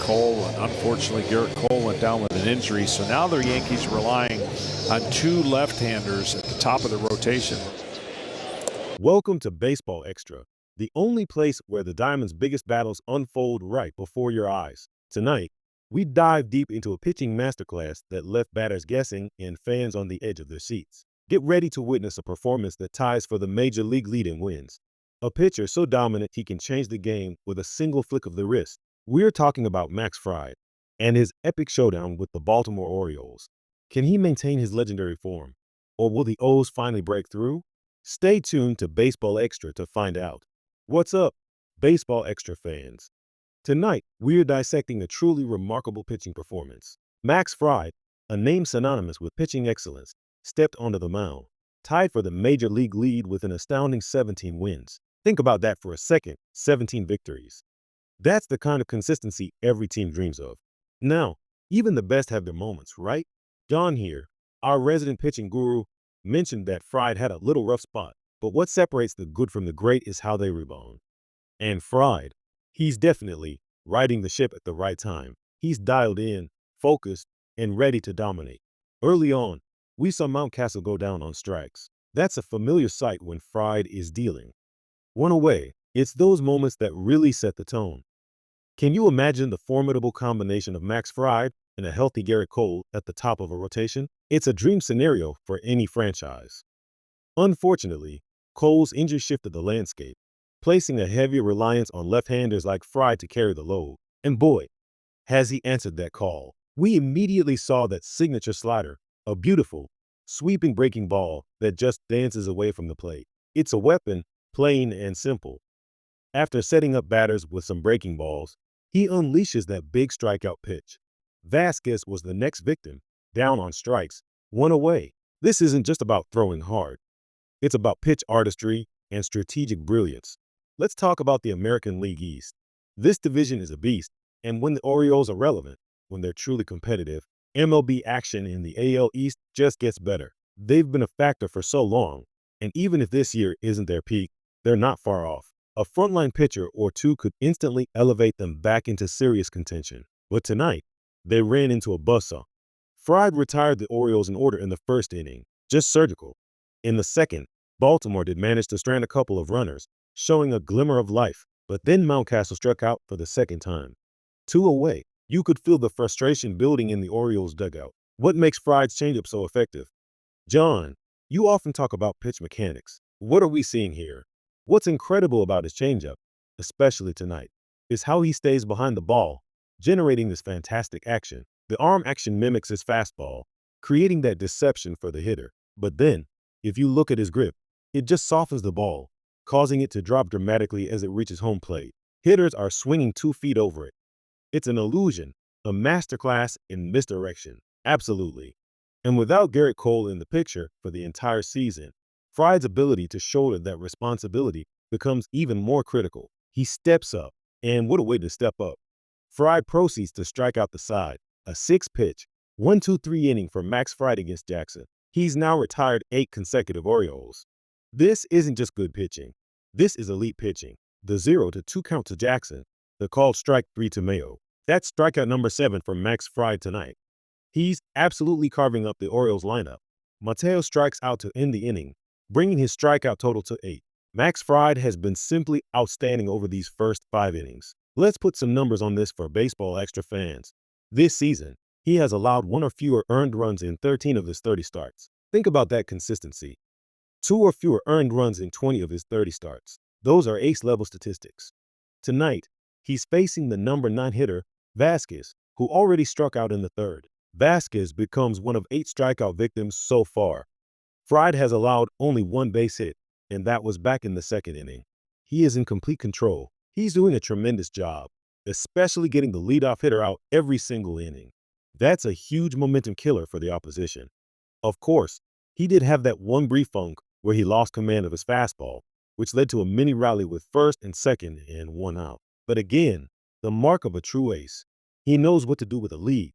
Cole, and unfortunately Garrett Cole went down with an injury, so now the Yankees relying on two left-handers at the top of the rotation. Welcome to Baseball Extra, the only place where the Diamond's biggest battles unfold right before your eyes. Tonight, we dive deep into a pitching masterclass that left batters guessing and fans on the edge of their seats. Get ready to witness a performance that ties for the Major League lead in wins. A pitcher so dominant he can change the game with a single flick of the wrist. We're talking about Max Fried and his epic showdown with the Baltimore Orioles. Can he maintain his legendary form? Or will the O's finally break through? Stay tuned to Baseball Extra to find out. What's up, Baseball Extra fans? Tonight, we're dissecting a truly remarkable pitching performance. Max Fried, a name synonymous with pitching excellence, stepped onto the mound, tied for the Major League lead with an astounding 17 wins. Think about that for a second, 17 victories. That's the kind of consistency every team dreams of. Now, even the best have their moments, right? John here, our resident pitching guru, mentioned that Fried had a little rough spot, but what separates the good from the great is how they rebound. And Fried, he's definitely riding the ship at the right time. He's dialed in, focused, and ready to dominate. Early on, we saw Mountcastle go down on strikes. That's a familiar sight when Fried is dealing. One away, it's those moments that really set the tone. Can you imagine the formidable combination of Max Fried and a healthy Garrett Cole at the top of a rotation? It's a dream scenario for any franchise. Unfortunately, Cole's injury shifted the landscape, placing a heavier reliance on left-handers like Fried to carry the load. And boy, has he answered that call. We immediately saw that signature slider, a beautiful, sweeping breaking ball that just dances away from the plate. It's a weapon, plain and simple. After setting up batters with some breaking balls, he unleashes that big strikeout pitch. Vasquez was the next victim, down on strikes, one away. This isn't just about throwing hard. It's about pitch artistry and strategic brilliance. Let's talk about the American League East. This division is a beast, and when the Orioles are relevant, when they're truly competitive, MLB action in the AL East just gets better. They've been a factor for so long, and even if this year isn't their peak, they're not far off. A frontline pitcher or two could instantly elevate them back into serious contention. But tonight, they ran into a buzzsaw. Fried retired the Orioles in order in the first inning, just surgical. In the second, Baltimore did manage to strand a couple of runners, showing a glimmer of life, but then Mountcastle struck out for the second time. Two away. You could feel the frustration building in the Orioles dugout. What makes Fried's changeup so effective? John, you often talk about pitch mechanics. What are we seeing here? What's incredible about his changeup, especially tonight, is how he stays behind the ball, generating this fantastic action. The arm action mimics his fastball, creating that deception for the hitter. But then, if you look at his grip, it just softens the ball, causing it to drop dramatically as it reaches home plate. Hitters are swinging 2 feet over it. It's an illusion, a masterclass in misdirection. Absolutely. And without Garrett Cole in the picture for the entire season, Fried's ability to shoulder that responsibility becomes even more critical. He steps up, and what a way to step up. Fried proceeds to strike out the side. A 6-pitch, 1-2-3 inning for Max Fried against Jackson. He's now retired 8 consecutive Orioles. This isn't just good pitching. This is elite pitching. The 0-2 count to Jackson, the called strike 3 to Mayo. That's strikeout number 7 for Max Fried tonight. He's absolutely carving up the Orioles lineup. Mateo strikes out to end the inning, bringing his strikeout total to 8. Max Fried has been simply outstanding over these first 5 innings. Let's put some numbers on this for Baseball Extra fans. This season, he has allowed 1 or fewer earned runs in 13 of his 30 starts. Think about that consistency. 2 or fewer earned runs in 20 of his 30 starts. Those are ace-level statistics. Tonight, he's facing the number 9 hitter, Vasquez, who already struck out in the third. Vasquez becomes one of 8 strikeout victims so far. Fried has allowed only 1 base hit, and that was back in the second inning. He is in complete control. He's doing a tremendous job, especially getting the leadoff hitter out every single inning. That's a huge momentum killer for the opposition. Of course, he did have that one brief funk where he lost command of his fastball, which led to a mini rally with first and second and 1 out. But again, the mark of a true ace. He knows what to do with a lead,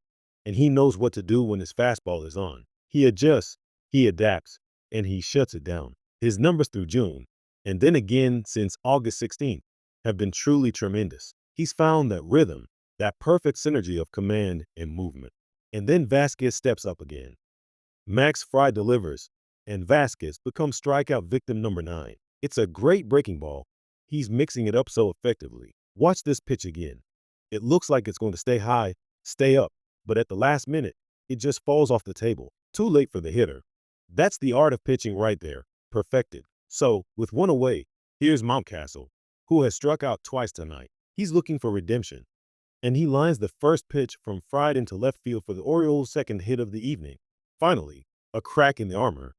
and he knows what to do when his fastball is on. He adjusts, he adapts, and he shuts it down. His numbers through June, and then again since August 16th, have been truly tremendous. He's found that rhythm, That perfect synergy of command and movement. And then Vasquez steps up again. Max Fry delivers, and Vasquez becomes strikeout victim number 9. It's a great breaking ball. He's mixing it up so effectively. Watch this pitch again. It looks like it's going to stay high, stay up, but at the last minute, it just falls off the table. Too late for the hitter. That's the art of pitching right there, perfected. So, with one away, here's Mountcastle, who has struck out twice tonight. He's looking for redemption, and he lines the first pitch from Fried into left field for the Orioles' second hit of the evening. Finally, a crack in the armor.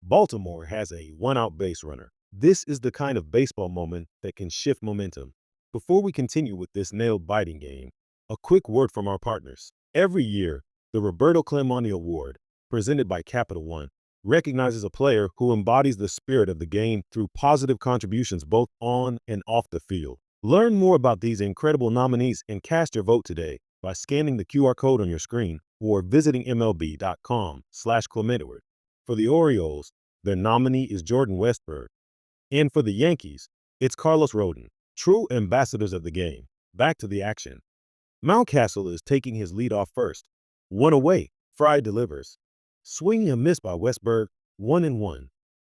Baltimore has a one-out base runner. This is the kind of baseball moment that can shift momentum. Before we continue with this nail-biting game, a quick word from our partners. Every year, the Roberto Clemente Award, presented by Capital One, recognizes a player who embodies the spirit of the game through positive contributions both on and off the field. Learn more about these incredible nominees and cast your vote today by scanning the QR code on your screen or visiting MLB.com/Clemente. For the Orioles, their nominee is Jordan Westburg. And for the Yankees, it's Carlos Rodon, true ambassadors of the game. Back to the action. Mountcastle is taking his lead off first. One away, Fried delivers. Swinging a miss by Westburg, 1-1.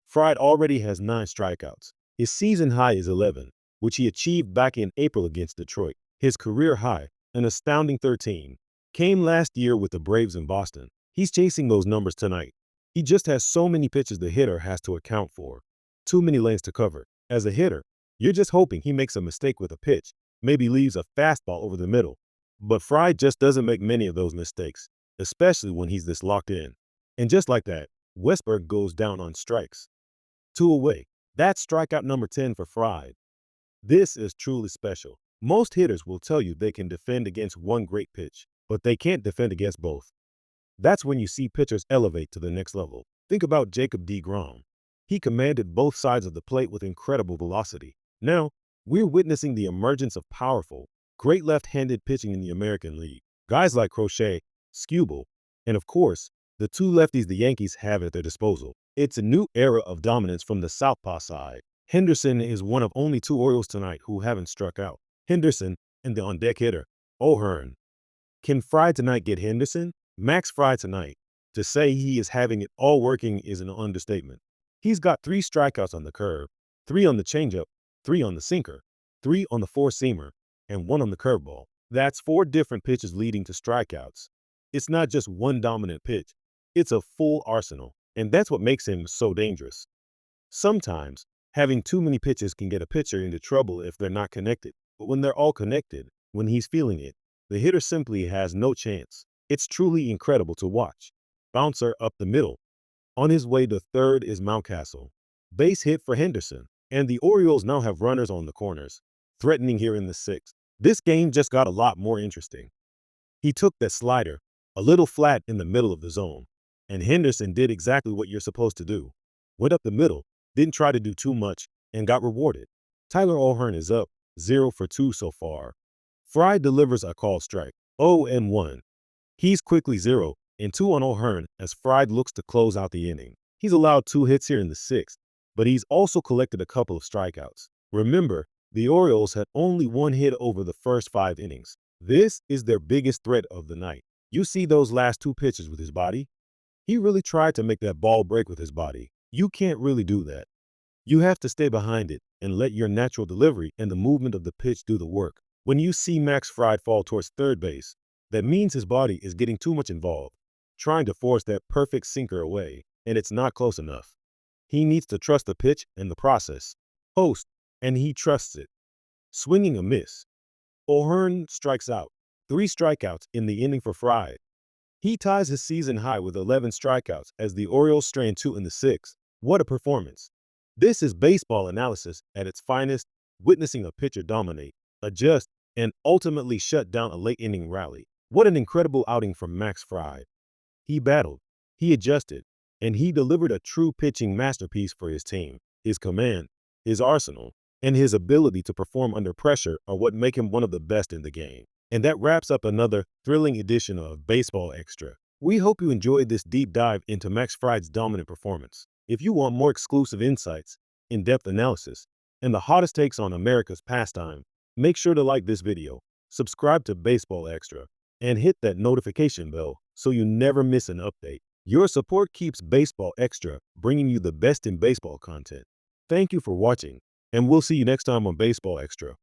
Fried already has 9 strikeouts. His season high is 11, which he achieved back in April against Detroit. His career high, an astounding 13, came last year with the Braves in Boston. He's chasing those numbers tonight. He just has so many pitches the hitter has to account for. Too many lanes to cover. As a hitter, you're just hoping he makes a mistake with a pitch, maybe leaves a fastball over the middle. But Fry just doesn't make many of those mistakes, especially when he's this locked in. And just like that, Westburg goes down on strikes. 2 away. That's strikeout number 10 for Fry. This is truly special. Most hitters will tell you they can defend against one great pitch, but they can't defend against both. That's when you see pitchers elevate to the next level. Think about Jacob deGrom. He commanded both sides of the plate with incredible velocity. Now, we're witnessing the emergence of powerful, great left-handed pitching in the American League. Guys like Crochet, Skubal, and of course, the 2 lefties the Yankees have at their disposal. It's a new era of dominance from the southpaw side. Henderson is one of only 2 Orioles tonight who haven't struck out. Henderson and the on-deck hitter, O'Hearn. Can Fry tonight get Henderson? Max Fry tonight. To say he is having it all working is an understatement. He's got 3 strikeouts on the curve, 3 on the changeup, 3 on the sinker, 3 on the four-seamer, and 1 on the curveball. That's 4 different pitches leading to strikeouts. It's not just one dominant pitch. It's a full arsenal, and that's what makes him so dangerous. Sometimes, having too many pitches can get a pitcher into trouble if they're not connected. But when they're all connected, when he's feeling it, the hitter simply has no chance. It's truly incredible to watch. Bouncer up the middle. On his way to third is Mountcastle. Base hit for Henderson, and the Orioles now have runners on the corners, threatening here in the 6th. This game just got a lot more interesting. He took that slider, a little flat in the middle of the zone, and Henderson did exactly what you're supposed to do. Went up the middle, didn't try to do too much, and got rewarded. Tyler O'Hearn is up, 0 for 2 so far. Fry delivers a called strike, 0-1. He's quickly 0 and 2 on O'Hearn as Fried looks to close out the inning. He's allowed 2 hits here in the 6th, but he's also collected a couple of strikeouts. Remember, the Orioles had only 1 hit over the first 5 innings. This is their biggest threat of the night. You see those last 2 pitches with his body? He really tried to make that ball break with his body. You can't really do that. You have to stay behind it and let your natural delivery and the movement of the pitch do the work. When you see Max Fried fall towards third base, that means his body is getting too much involved, trying to force that perfect sinker away, and it's not close enough. He needs to trust the pitch and the process. And he trusts it. Swinging a miss. O'Hearn strikes out. 3 strikeouts in the inning for Fried. He ties his season high with 11 strikeouts as the Orioles strand 2 in the 6th. What a performance. This is baseball analysis at its finest, witnessing a pitcher dominate, adjust, and ultimately shut down a late inning rally. What an incredible outing from Max Fried. He battled, he adjusted, and he delivered a true pitching masterpiece for his team. His command, his arsenal, and his ability to perform under pressure are what make him one of the best in the game. And that wraps up another thrilling edition of Baseball Extra. We hope you enjoyed this deep dive into Max Fried's dominant performance. If you want more exclusive insights, in-depth analysis, and the hottest takes on America's pastime, make sure to like this video, subscribe to Baseball Extra, and hit that notification bell so you never miss an update. Your support keeps Baseball Extra bringing you the best in baseball content. Thank you for watching, and we'll see you next time on Baseball Extra.